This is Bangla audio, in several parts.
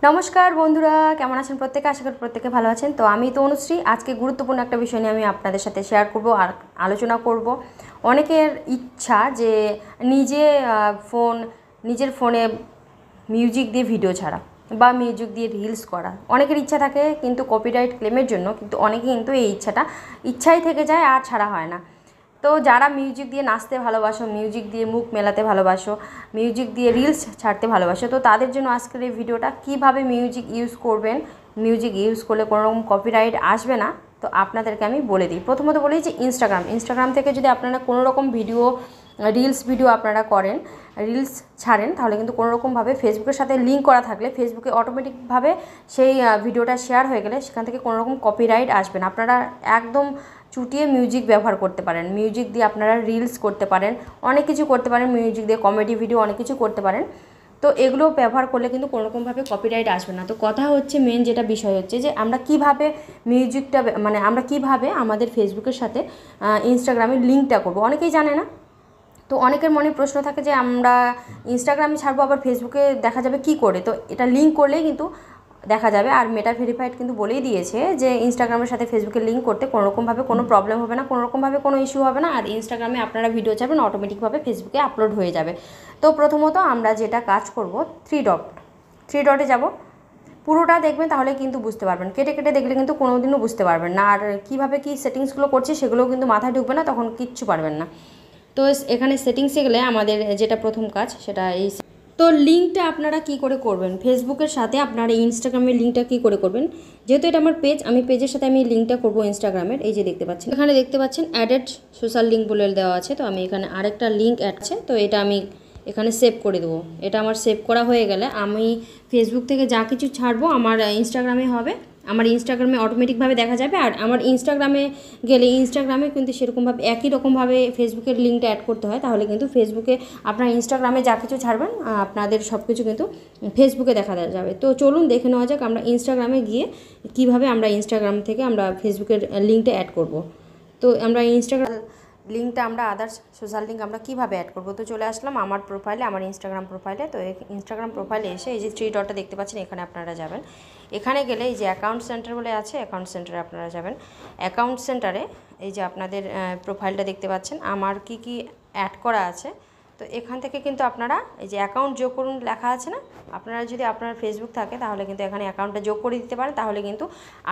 নমস্কার বন্ধুরা, কেমন আছেন প্রত্যেকে? আশা করি প্রত্যেকে ভালো আছেন। তো আমি তনুশ্রী আজকে গুরুত্বপূর্ণ একটা বিষয় নিয়ে আমি আপনাদের সাথে শেয়ার করব আর আলোচনা করব। অনেকের ইচ্ছা যে নিজে নিজের ফোনে মিউজিক দিয়ে ভিডিও ছাড়া বা মিউজিক দিয়ে রিলস করা। অনেকের ইচ্ছা থাকে কিন্তু কপিরাইট ক্লেমের জন্য কিন্তু অনেকে কিন্তু এই ইচ্ছাই থেকে যায় আর ছাড়া হয় না। তো যারা মিউজিক দিয়ে নাচতে ভালোবাসো, মিউজিক দিয়ে মুখ মেলাতে ভালোবাসো, মিউজিক দিয়ে রিলস ছাড়তে ভালোবাসো, তো তাদের জন্য আজকের এই ভিডিওটা কিভাবে মিউজিক ইউজ করবেন, মিউজিক ইউজ করলে কোনো রকম কপিরাইট আসবে না, তো আপনাদেরকে আমি বলে দিই। প্রথমত বলি যে ইনস্টাগ্রাম থেকে যদি আপনারা কোনো রকম রিলস ভিডিও আপনারা করেন, রিলস ছাড়েন, তাহলে কিন্তু কোনো রকমভাবে ফেসবুকের সাথে লিঙ্ক করা থাকলে ফেসবুকে অটোমেটিকভাবে সেই ভিডিওটা শেয়ার হয়ে গেলে সেখান থেকে কোনো রকম কপিরাইট আসবে না। আপনারা একদম চুটিয়ে মিউজিক ব্যবহার করতে পারেন, মিউজিক দিয়ে আপনারা রিলস করতে পারেন, অনেক কিছু করতে পারেন, মিউজিক দিয়ে কমেডি ভিডিও অনেক কিছু করতে পারেন। তো এগুলো ব্যবহার করলে কিন্তু কোনোরকমভাবে কপিরাইট আসবে না। তো কথা হচ্ছে, মেন যেটা বিষয় হচ্ছে যে আমরা কিভাবে মিউজিকটা আমরা কিভাবে আমাদের ফেসবুকের সাথে ইনস্টাগ্রামের লিঙ্কটা করবো, অনেকেই জানে না। তো অনেকের মনে প্রশ্ন থাকে যে আমরা ইনস্টাগ্রামে ছাড়বো আবার ফেসবুকে দেখা যাবে কি করে। তো এটা লিঙ্ক করলেই কিন্তু দেখা যাবে। আর মেটা ভেরিফাইড কিন্তু বলেই দিয়েছে যে ইনস্টাগ্রামের সাথে ফেসবুকে লিঙ্ক করতে কোনোরকমভাবে কোনো প্রবলেম হবে না, কোনোরকমভাবে কোনো ইস্যু হবে না। আর ইনস্টাগ্রামে আপনারা ভিডিও ছাড়বেন, অটোমেটিকভাবে ফেসবুকে আপলোড হয়ে যাবে। তো প্রথমত আমরা যেটা কাজ করব, থ্রি ডটে যাব, পুরোটা দেখবেন, তাহলে কিন্তু বুঝতে পারবেন। কেটে কেটে দেখলে কিন্তু কোনোদিনও বুঝতে পারবেন না। আর কীভাবে কী সেটিংসগুলো করছে সেগুলোও কিন্তু মাথায় ঢুকবে না, তখন কিচ্ছু পারবেন না। তো এখানে সেটিংসে গেলে আমাদের যেটা প্রথম কাজ সেটা তো লিঙ্কটা আপনারা কি করে করবেন ফেসবুকের সাথে, আপনারা ইনস্টাগ্রামের লিঙ্কটা কি করে করবেন। যেহেতু এটা আমার পেজ, আমি পেজের সাথে আমি লিঙ্কটা করবো ইনস্টাগ্রামের। এই যে দেখতে পাচ্ছেন, এখানে দেখতে পাচ্ছেন অ্যাডেড সোশ্যাল লিঙ্ক বলে দেওয়া আছে। তো আমি এখানে আরেকটা লিঙ্ক অ্যাড আছে, তো এটা আমি এখানে সেভ করে দেবো। এটা আমার সেভ করা হয়ে গেলে আমি ফেসবুক থেকে যা কিছু ছাড়বো আমার ইনস্টাগ্রামে হবে, আমার ইনস্টাগ্রামে অটোমেটিকভাবে দেখা যাবে। আর আমার ইনস্টাগ্রামে গেলে ইনস্টাগ্রামে কিন্তু সেরকমভাবে একই রকমভাবে ফেসবুকের লিঙ্কটা অ্যাড করতে হয়, তাহলে কিন্তু ফেসবুকে আপনার ইনস্টাগ্রামে যা কিছু ছাড়বেন আপনাদের সব কিছু কিন্তু ফেসবুকে দেখা যাবে। তো চলুন দেখে নেওয়া যাক আমরা ইনস্টাগ্রামে গিয়ে কিভাবে আমরা ইনস্টাগ্রাম থেকে আমরা ফেসবুকের লিঙ্কটা অ্যাড করব। তো আমরা লিঙ্কটা আমরা আদার্স সোশ্যাল লিঙ্ক আমরা কীভাবে অ্যাড করবো। তো চলে আসলাম আমার প্রোফাইলে, আমার ইনস্টাগ্রাম প্রোফাইলে। তো ইনস্টাগ্রাম প্রোফাইলে এসে এই যে থ্রি ডটটা দেখতে পাচ্ছেন, এখানে আপনারা যাবেন। এখানে গেলে এই যে অ্যাকাউন্ট সেন্টার বলে আছে, অ্যাকাউন্ট সেন্টারে আপনারা যাবেন। অ্যাকাউন্ট সেন্টারে এই যে আপনাদের প্রোফাইলটা দেখতে পাচ্ছেন, আমার কি কি অ্যাড করা আছে। তো এখান থেকে কিন্তু আপনারা এই যে অ্যাকাউন্ট যোগ করুন লেখা আছে না, আপনারা যদি আপনার ফেসবুক থাকে তাহলে কিন্তু এখানে অ্যাকাউন্টটা যোগ করে দিতে পারেন। তাহলে কিন্তু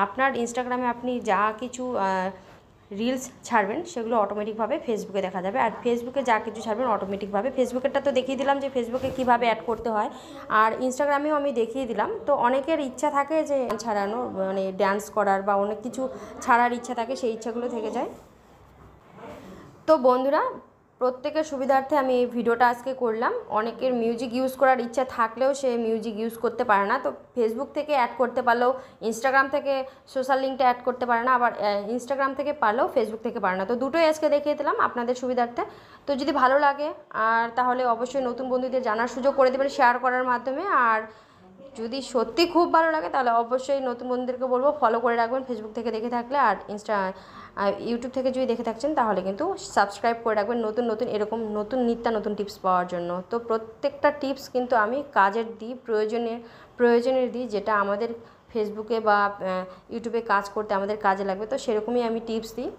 আপনার ইনস্টাগ্রামে আপনি যা কিছু রিলস ছাড়বেন সেগুলো অটোমেটিকভাবে ফেসবুকে দেখা যাবে। আর ফেসবুকে যা কিছু ছাড়বেন অটোমেটিকভাবে, ফেসবুকেরটা তো দেখিয়ে দিলাম যে ফেসবুকে কীভাবে অ্যাড করতে হয়, আর ইনস্টাগ্রামেও আমি দেখিয়ে দিলাম। তো অনেকের ইচ্ছা থাকে যে ছাড়ানো, মানে ডান্স করার বা অনেক কিছু ছাড়ার ইচ্ছা থাকে, সেই ইচ্ছাগুলো থেকে যায়। তো বন্ধুরা, প্রত্যেকের সুবিধার্থে আমি এই ভিডিওটা আজকে করলাম। অনেকের মিউজিক ইউজ করার ইচ্ছা থাকলেও সে মিউজিক ইউজ করতে পারে না, তো ফেসবুক থেকে অ্যাড করতে পারলেও ইনস্টাগ্রাম থেকে সোশ্যাল লিঙ্কটা অ্যাড করতে পারে না, আবার ইনস্টাগ্রাম থেকে পারলেও ফেসবুক থেকে পারে না। তো দুটোই আজকে দেখিয়ে দিলাম আপনাদের সুবিধার্থে। তো যদি ভালো লাগে আর তাহলে অবশ্যই নতুন বন্ধুদের জানার সুযোগ করে দেবেন শেয়ার করার মাধ্যমে। আর যদি সত্যি খুব ভালো লাগে তাহলে অবশ্যই নতুন বন্ধুদেরকে বলবো ফলো করে রাখবেন ফেসবুক থেকে দেখে থাকলে। আর ইউটিউব থেকে যদি দেখে থাকছেন তাহলে কিন্তু সাবস্ক্রাইব করে রাখবেন নতুন নতুন এরকম নতুন টিপস পাওয়ার জন্য। তো প্রত্যেকটা টিপস কিন্তু আমি কাজের দিই, প্রয়োজনের দিই, যেটা আমাদের ফেসবুকে বা ইউটিউবে কাজ করতে আমাদের কাজে লাগবে। তো সেরকমই আমি টিপস দিই।